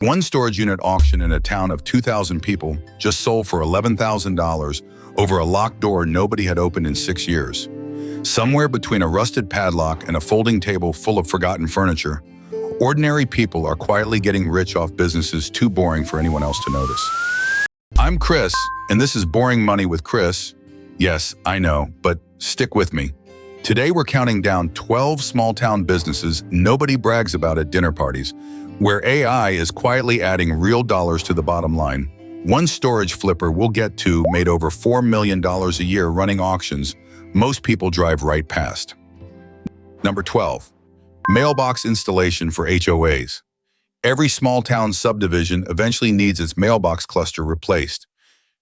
One storage unit auction in a town of 2,000 people just sold for $11,000 over a locked door nobody had opened in 6 years. Somewhere between a rusted padlock and a folding table full of forgotten furniture, ordinary people are quietly getting rich off businesses too boring for anyone else to notice. I'm Chris, and this is Boring Money with Chris. Yes, I know, but stick with me. Today we're counting down 12 small-town businesses nobody brags about at dinner parties, where AI is quietly adding real dollars to the bottom line. One storage flipper we'll get to made over $4 million a year running auctions most people drive right past. Number 12. Mailbox installation for HOAs. Every small-town subdivision eventually needs its mailbox cluster replaced,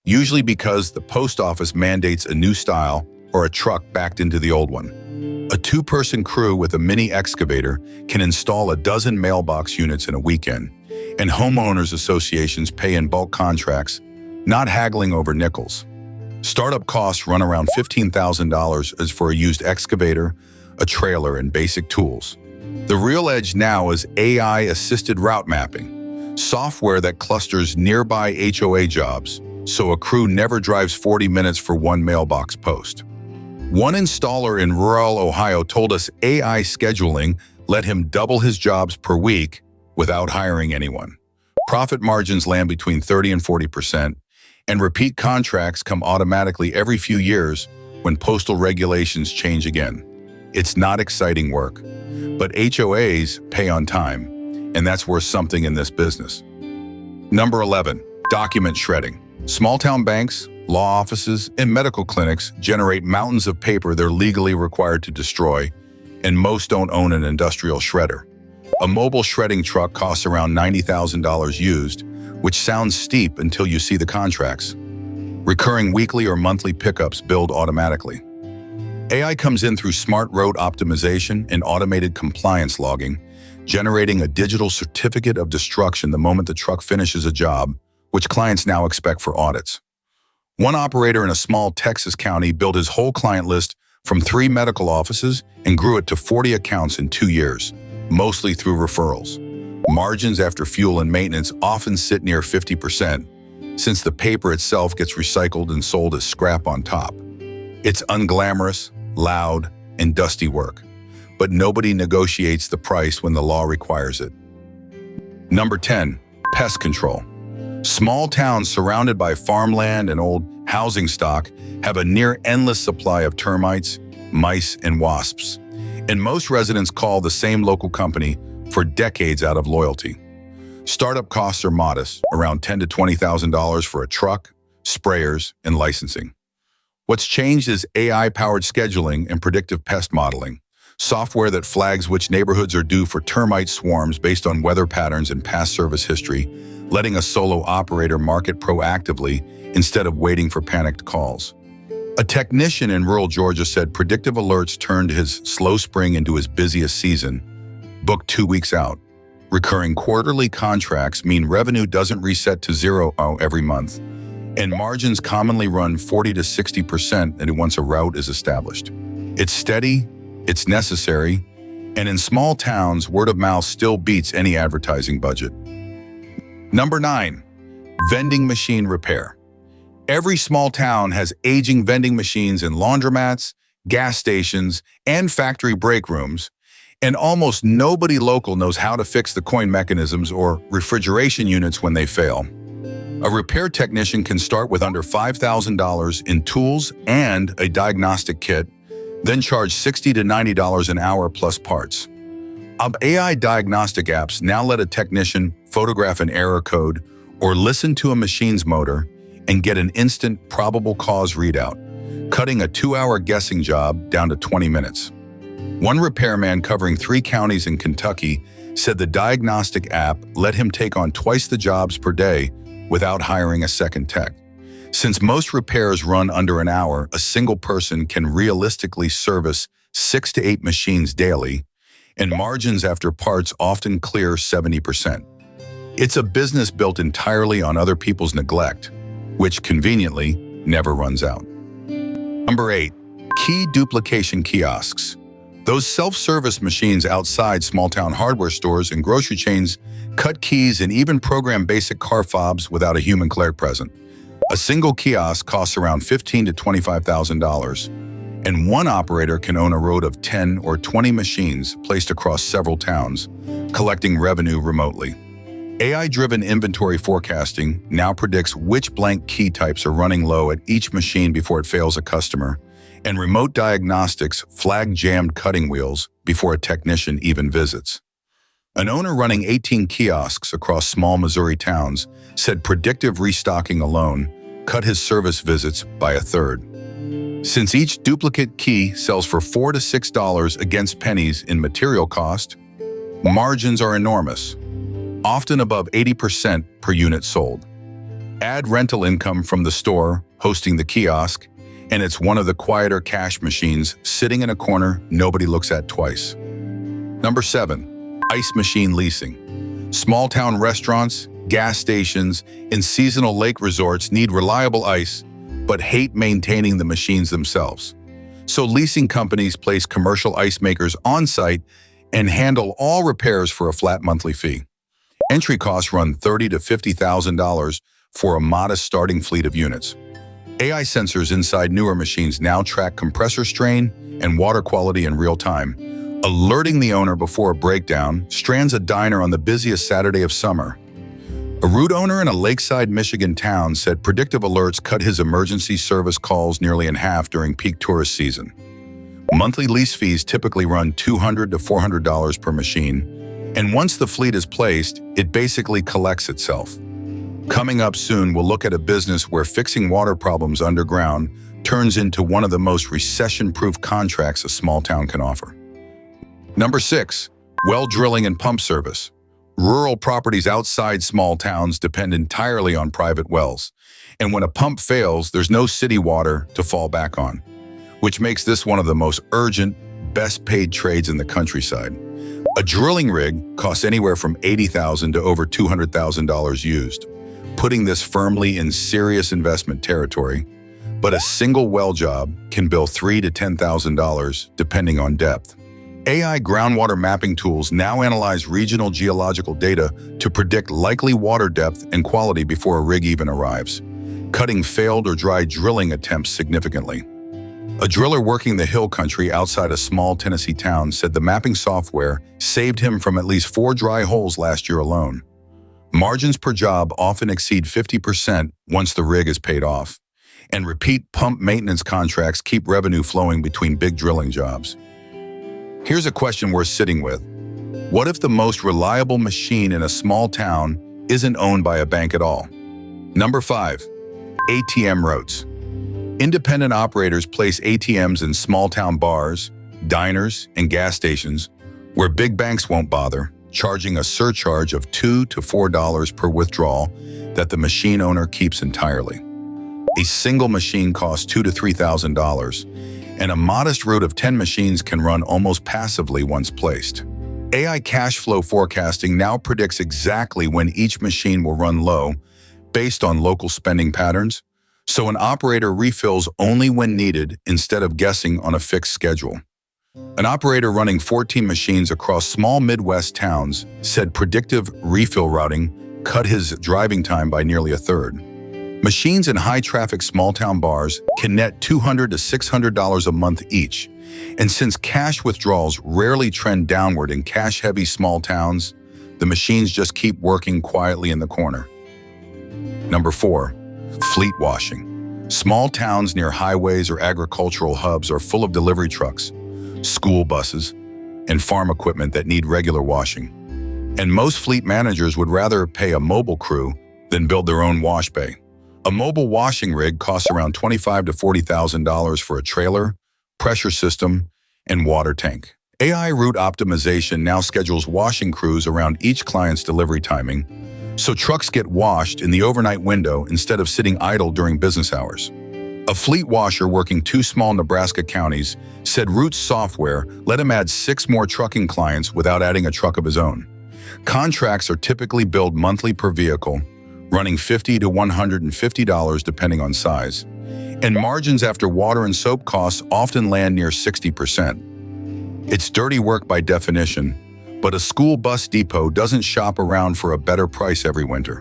usually because the post office mandates a new style or a truck backed into the old one. A two-person crew with a mini excavator can install a dozen mailbox units in a weekend, and homeowners associations pay in bulk contracts, not haggling over nickels. Startup costs run around $15,000 as for a used excavator, a trailer, and basic tools. The real edge now is AI-assisted route mapping, software that clusters nearby HOA jobs, so a crew never drives 40 minutes for one mailbox post. One installer in rural Ohio told us AI scheduling let him double his jobs per week without hiring anyone. Profit margins land between 30 and 40%, and repeat contracts come automatically every few years when postal regulations change again. It's not exciting work, but HOAs pay on time, and that's worth something in this business. Number 11. Document shredding. Small-town banks, law offices, and medical clinics generate mountains of paper they're legally required to destroy, and most don't own an industrial shredder. A mobile shredding truck costs around $90,000 used, which sounds steep until you see the contracts. Recurring weekly or monthly pickups billed automatically. AI comes in through smart road optimization and automated compliance logging, generating a digital certificate of destruction the moment the truck finishes a job, which clients now expect for audits. One operator in a small Texas county built his whole client list from 3 medical offices and grew it to 40 accounts in 2 years, mostly through referrals. Margins after fuel and maintenance often sit near 50%, since the paper itself gets recycled and sold as scrap on top. It's unglamorous, loud, and dusty work, but nobody negotiates the price when the law requires it. Number 10. Pest Control. Small towns surrounded by farmland and old housing stock have a near-endless supply of termites, mice, and wasps, and most residents call the same local company for decades out of loyalty. Startup costs are modest, around $10,000 to $20,000 for a truck, sprayers, and licensing. What's changed is AI-powered scheduling and predictive pest modeling, software that flags which neighborhoods are due for termite swarms based on weather patterns and past service history, letting a solo operator market proactively instead of waiting for panicked calls. A technician in rural Georgia said predictive alerts turned his slow spring into his busiest season, booked 2 weeks out. Recurring quarterly contracts mean revenue doesn't reset to zero every month, and margins commonly run 40 to 60% once a route is established. It's steady, it's necessary, and in small towns, word of mouth still beats any advertising budget. Number 9. Vending machine repair. Every small town has aging vending machines in laundromats, gas stations, and factory break rooms, and almost nobody local knows how to fix the coin mechanisms or refrigeration units when they fail. A repair technician can start with under $5,000 in tools and a diagnostic kit, then charge $60 to $90 an hour plus parts. AI diagnostic apps now let a technician photograph an error code or listen to a machine's motor and get an instant probable cause readout, cutting a 2-hour guessing job down to 20 minutes. One repairman covering 3 counties in Kentucky said the diagnostic app let him take on twice the jobs per day without hiring a second tech. Since most repairs run under an hour, a single person can realistically service 6 to 8 machines daily, and margins after parts often clear 70%. It's a business built entirely on other people's neglect, which conveniently never runs out. Number 8. Key Duplication Kiosks. Those self-service machines outside small-town hardware stores and grocery chains cut keys and even program basic car fobs without a human clerk present. A single kiosk costs around $15,000 to $25,000, and one operator can own a road of 10 or 20 machines placed across several towns, collecting revenue remotely. AI-driven inventory forecasting now predicts which blank key types are running low at each machine before it fails a customer, and remote diagnostics flag jammed cutting wheels before a technician even visits. An owner running 18 kiosks across small Missouri towns said predictive restocking alone cut his service visits by a third. Since each duplicate key sells for $4 to $6 against pennies in material cost, margins are enormous, often above 80% per unit sold. Add rental income from the store hosting the kiosk, and it's one of the quieter cash machines sitting in a corner nobody looks at twice. Number 7. Ice Machine Leasing. Small-town restaurants, gas stations, and seasonal lake resorts need reliable ice, but hate maintaining the machines themselves. So leasing companies place commercial ice makers on-site and handle all repairs for a flat monthly fee. Entry costs run $30,000 to $50,000 for a modest starting fleet of units. AI sensors inside newer machines now track compressor strain and water quality in real time, alerting the owner before a breakdown strands a diner on the busiest Saturday of summer. A route owner in a lakeside Michigan town said predictive alerts cut his emergency service calls nearly in half during peak tourist season. Monthly lease fees typically run $200 to $400 per machine, and once the fleet is placed, it basically collects itself. Coming up soon, we'll look at a business where fixing water problems underground turns into one of the most recession-proof contracts a small town can offer. Number 6. Well drilling and pump service. Rural properties outside small towns depend entirely on private wells, and when a pump fails, there's no city water to fall back on, which makes this one of the most urgent, best-paid trades in the countryside. A drilling rig costs anywhere from $80,000 to over $200,000 used, putting this firmly in serious investment territory, but a single well job can bill $3,000 to $10,000 depending on depth. AI groundwater mapping tools now analyze regional geological data to predict likely water depth and quality before a rig even arrives, cutting failed or dry drilling attempts significantly. A driller working the hill country outside a small Tennessee town said the mapping software saved him from at least 4 dry holes last year alone. Margins per job often exceed 50% once the rig is paid off, and repeat pump maintenance contracts keep revenue flowing between big drilling jobs. Here's a question worth sitting with. What if the most reliable machine in a small town isn't owned by a bank at all? Number 5. ATM Routes. Independent operators place ATMs in small-town bars, diners, and gas stations where big banks won't bother, charging a surcharge of $2 to $4 per withdrawal that the machine owner keeps entirely. A single machine costs $2,000 to $3,000, and a modest route of 10 machines can run almost passively once placed. AI cash flow forecasting now predicts exactly when each machine will run low based on local spending patterns, so an operator refills only when needed instead of guessing on a fixed schedule. An operator running 14 machines across small Midwest towns said predictive refill routing cut his driving time by nearly a third. Machines in high-traffic small-town bars can net $200 to $600 a month each, and since cash withdrawals rarely trend downward in cash-heavy small towns, the machines just keep working quietly in the corner. Number 4. Fleet washing. Small towns near highways or agricultural hubs are full of delivery trucks, school buses, and farm equipment that need regular washing. And most fleet managers would rather pay a mobile crew than build their own wash bay. A mobile washing rig costs around $25,000 to $40,000 for a trailer, pressure system, and water tank. AI route optimization now schedules washing crews around each client's delivery timing, so trucks get washed in the overnight window instead of sitting idle during business hours. A fleet washer working 2 small Nebraska counties said Routes software let him add 6 more trucking clients without adding a truck of his own. Contracts are typically billed monthly per vehicle, running $50 to $150 depending on size, and margins after water and soap costs often land near 60%. It's dirty work by definition, but a school bus depot doesn't shop around for a better price every winter.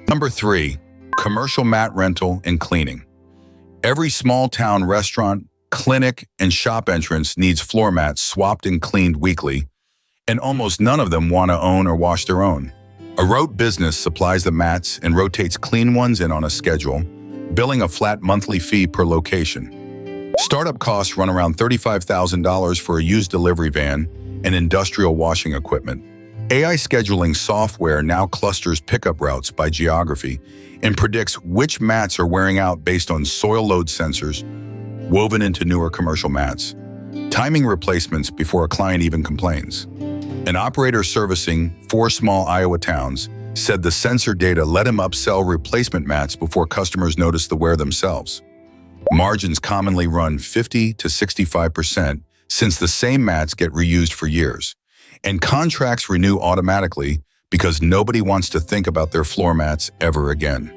Number 3, commercial mat rental and cleaning. Every small-town restaurant, clinic, and shop entrance needs floor mats swapped and cleaned weekly, and almost none of them want to own or wash their own. A rote business supplies the mats and rotates clean ones in on a schedule, billing a flat monthly fee per location. Startup costs run around $35,000 for a used delivery van and industrial washing equipment. AI scheduling software now clusters pickup routes by geography and predicts which mats are wearing out based on soil load sensors woven into newer commercial mats, timing replacements before a client even complains. An operator servicing 4 small Iowa towns said the sensor data let him upsell replacement mats before customers noticed the wear themselves. Margins commonly run 50 to 65% since the same mats get reused for years, and contracts renew automatically because nobody wants to think about their floor mats ever again.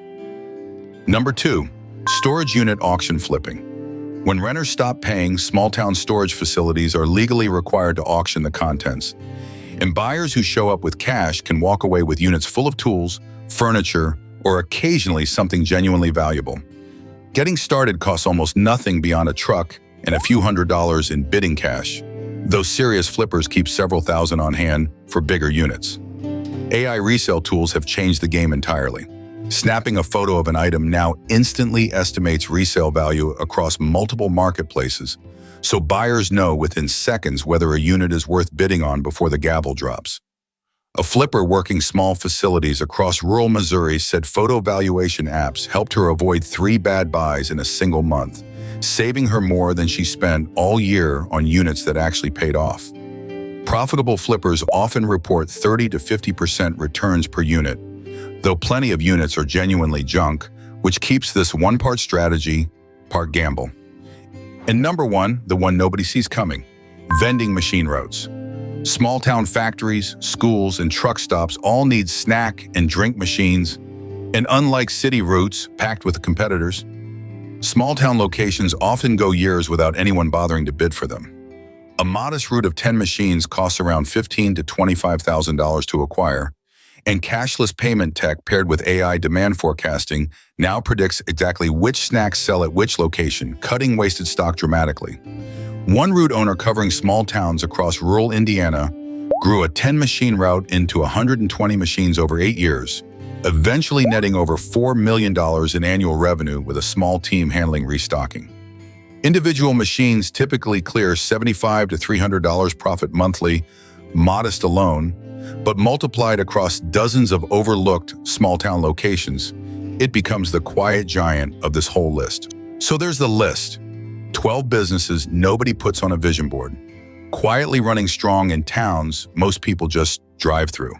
Number 2, storage unit auction flipping. When renters stop paying, small-town storage facilities are legally required to auction the contents, and buyers who show up with cash can walk away with units full of tools, furniture, or occasionally something genuinely valuable. Getting started costs almost nothing beyond a truck and a few $100s in bidding cash, though serious flippers keep several thousand on hand for bigger units. AI resale tools have changed the game entirely. Snapping a photo of an item now instantly estimates resale value across multiple marketplaces, so buyers know within seconds whether a unit is worth bidding on before the gavel drops. A flipper working small facilities across rural Missouri said photo valuation apps helped her avoid 3 bad buys in a single month, saving her more than she spent all year on units that actually paid off. Profitable flippers often report 30 to 50% returns per unit, though plenty of units are genuinely junk, which keeps this one part strategy, part gamble. And number 1, the one nobody sees coming, vending machine routes. Small-town factories, schools, and truck stops all need snack and drink machines, and unlike city routes packed with competitors, small-town locations often go years without anyone bothering to bid for them. A modest route of 10 machines costs around $15,000 to $25,000 to acquire, and cashless payment tech paired with AI demand forecasting now predicts exactly which snacks sell at which location, cutting wasted stock dramatically. One route owner covering small towns across rural Indiana grew a 10-machine route into 120 machines over 8 years, eventually netting over $4 million in annual revenue with a small team handling restocking. Individual machines typically clear $75 to $300 profit monthly, modest alone, but multiplied across dozens of overlooked small-town locations, it becomes the quiet giant of this whole list. So there's the list. 12 businesses nobody puts on a vision board, quietly running strong in towns most people just drive through.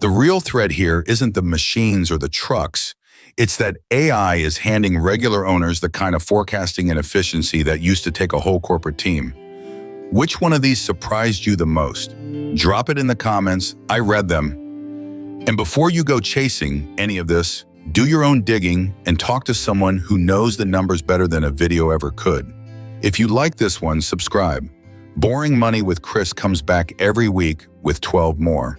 The real threat here isn't the machines or the trucks, it's that AI is handing regular owners the kind of forecasting and efficiency that used to take a whole corporate team. Which one of these surprised you the most? Drop it in the comments, I read them. And before you go chasing any of this, do your own digging and talk to someone who knows the numbers better than a video ever could. If you like this one, subscribe. Boring Money with Chris comes back every week with 12 more.